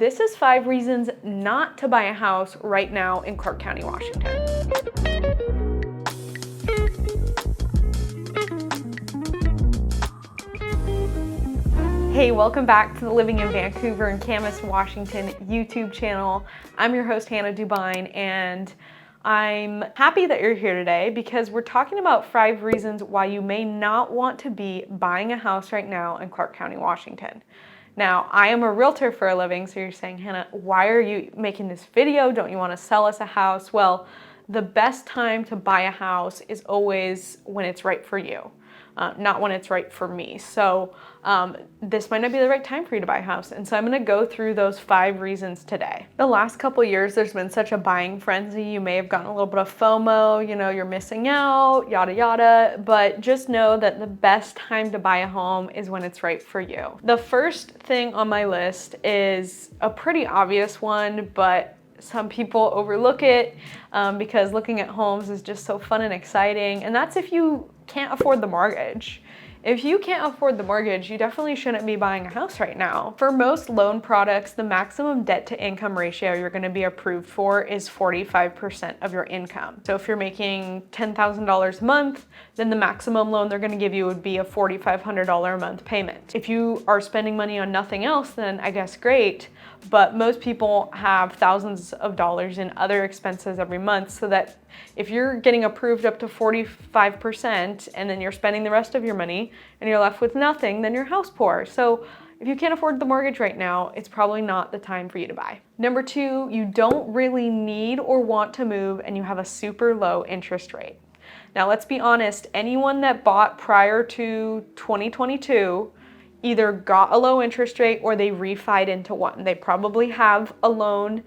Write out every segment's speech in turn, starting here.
This is 5 reasons not to buy a house right now in Clark County, Washington. Hey, welcome back to the Living in Vancouver and Camas, Washington YouTube channel. I'm your host, Hannah Dubyne, and I'm happy that you're here today because we're talking about 5 reasons why you may not want to be buying a house right now in Clark County, Washington. Now, I am a realtor for a living, so you're saying, Hannah, why are you making this video? Don't you want to sell us a house? Well, the best time to buy a house is always when it's right for you. Not when it's right for me. So this might not be the right time for you to buy a house. And so I'm gonna go through those 5 reasons today. The last couple years, there's been such a buying frenzy. You may have gotten a little bit of FOMO, you know, you're missing out, yada, yada. But just know that the best time to buy a home is when it's right for you. The first thing on my list is a pretty obvious one, but some people overlook it because looking at homes is just so fun and exciting. And that's if you can't afford the mortgage. If you can't afford the mortgage, you definitely shouldn't be buying a house right now. For most loan products, the maximum debt to income ratio you're going to be approved for is 45% of your income. So if you're making $10,000 a month, then the maximum loan they're going to give you would be a $4,500 a month payment. If you are spending money on nothing else, then I guess great. But most people have thousands of dollars in other expenses every month, so that if you're getting approved up to 45% and then you're spending the rest of your money and you're left with nothing, then you're house poor. So if you can't afford the mortgage right now, it's probably not the time for you to buy. Number 2, you don't really need or want to move and you have a super low interest rate. Now let's be honest, anyone that bought prior to 2022 either got a low interest rate or they refied into one. They probably have a loan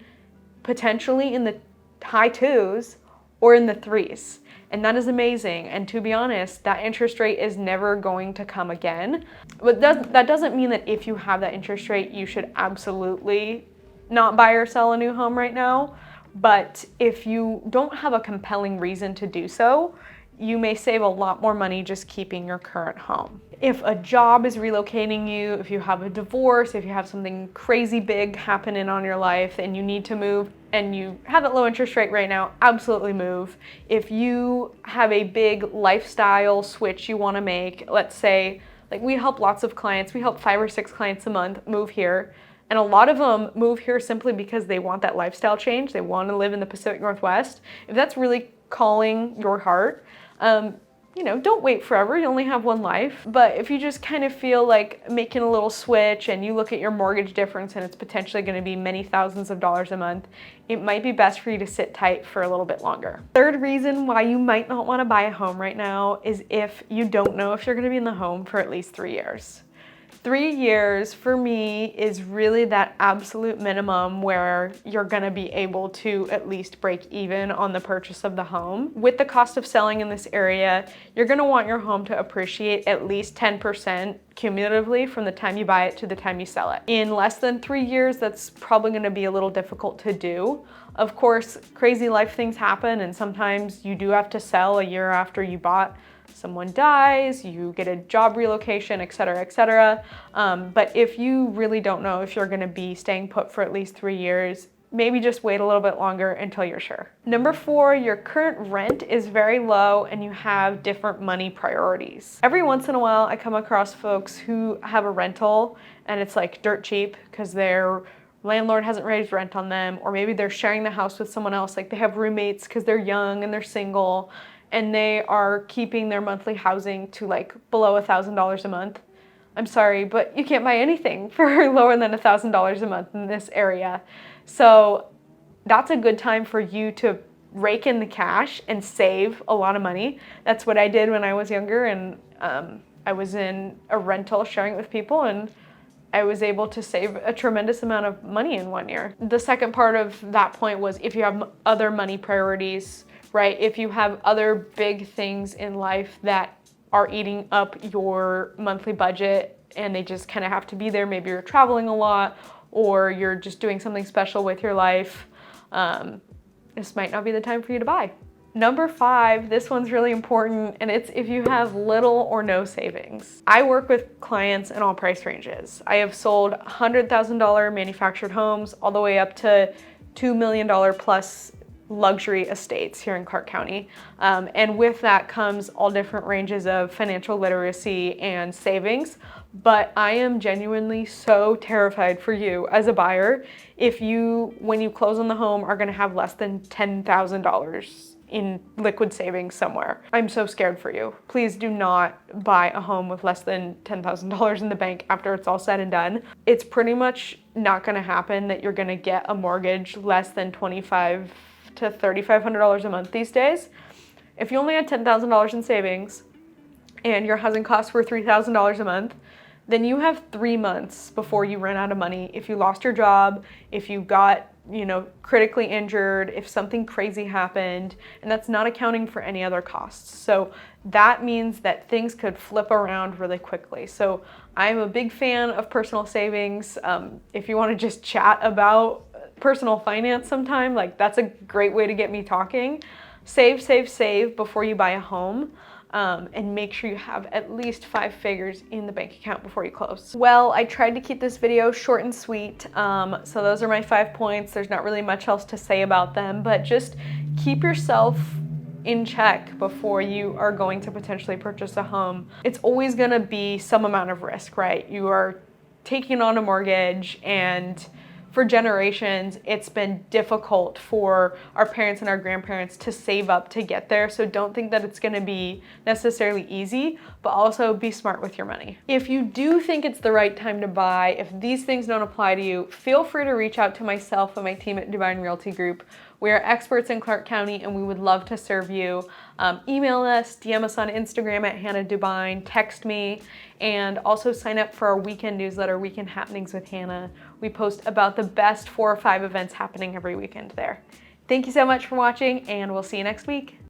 potentially in the high 2s or in the 3s. And that is amazing. And to be honest, that interest rate is never going to come again. But that doesn't mean that if you have that interest rate, you should absolutely not buy or sell a new home right now. But if you don't have a compelling reason to do so, you may save a lot more money just keeping your current home. If a job is relocating you, if you have a divorce, if you have something crazy big happening on your life and you need to move and you have that low interest rate right now, absolutely move. If you have a big lifestyle switch you want to make, let's say, like we help lots of clients, we help 5 or 6 clients a month move here. And a lot of them move here simply because they want that lifestyle change. They want to live in the Pacific Northwest. If that's really calling your heart, you know, don't wait forever. You only have one life. But if you just kind of feel like making a little switch and you look at your mortgage difference and it's potentially going to be many thousands of dollars a month, it might be best for you to sit tight for a little bit longer. Third reason why you might not want to buy a home right now is if you don't know if you're going to be in the home for at least 3 years. 3 years for me is really that absolute minimum where you're gonna be able to at least break even on the purchase of the home. With the cost of selling in this area, you're gonna want your home to appreciate at least 10% cumulatively from the time you buy it to the time you sell it. In less than 3 years, that's probably gonna be a little difficult to do. Of course, crazy life things happen and sometimes you do have to sell a year after you bought. Someone dies, you get a job relocation, etc., etc. But if you really don't know if you're gonna be staying put for at least 3 years, maybe just wait a little bit longer until you're sure. Number 4, your current rent is very low and you have different money priorities. Every once in a while, I come across folks who have a rental and it's like dirt cheap because their landlord hasn't raised rent on them, or maybe they're sharing the house with someone else, like they have roommates because they're young and they're single, and they are keeping their monthly housing to like below $1,000 a month. I'm sorry, but you can't buy anything for lower than $1,000 a month in this area. So that's a good time for you to rake in the cash and save a lot of money. That's what I did when I was younger, and I was in a rental sharing it with people, and I was able to save a tremendous amount of money in 1 year. The second part of that point was if you have other money priorities, right? If you have other big things in life that are eating up your monthly budget and they just kind of have to be there, maybe you're traveling a lot or you're just doing something special with your life, this might not be the time for you to buy. Number 5, this one's really important, and it's if you have little or no savings. I work with clients in all price ranges. I have sold $100,000 manufactured homes all the way up to $2 million plus luxury estates here in Clark County. And with that comes all different ranges of financial literacy and savings. But I am genuinely so terrified for you as a buyer if you, when you close on the home, are gonna have less than $10,000 in liquid savings somewhere. I'm so scared for you. Please do not buy a home with less than $10,000 in the bank after it's all said and done. It's pretty much not gonna happen that you're gonna get a mortgage less than $2,500 to $3,500 a month these days. If you only had $10,000 in savings and your housing costs were $3,000 a month, then you have 3 months before you run out of money. If you lost your job, if you got, critically injured, if something crazy happened, and that's not accounting for any other costs. So that means that things could flip around really quickly. So I'm a big fan of personal savings. If you want to just chat about personal finance sometime, like that's a great way to get me talking. Save, save, save before you buy a home. And make sure you have at least 5 figures in the bank account before you close. Well, I tried to keep this video short and sweet, so those are my 5 points. There's not really much else to say about them, but just keep yourself in check before you are going to potentially purchase a home. It's always gonna be some amount of risk, right? You are taking on a mortgage, and for generations, it's been difficult for our parents and our grandparents to save up to get there. So don't think that it's gonna be necessarily easy, but also be smart with your money. If you do think it's the right time to buy, if these things don't apply to you, feel free to reach out to myself and my team at Dubyne Realty Group. We are experts in Clark County and we would love to serve you. Email us, DM us on Instagram at Hannah Dubyne, text me, and also sign up for our weekend newsletter, Weekend Happenings with Hannah. We post about the best 4 or 5 events happening every weekend there. Thank you so much for watching, and we'll see you next week.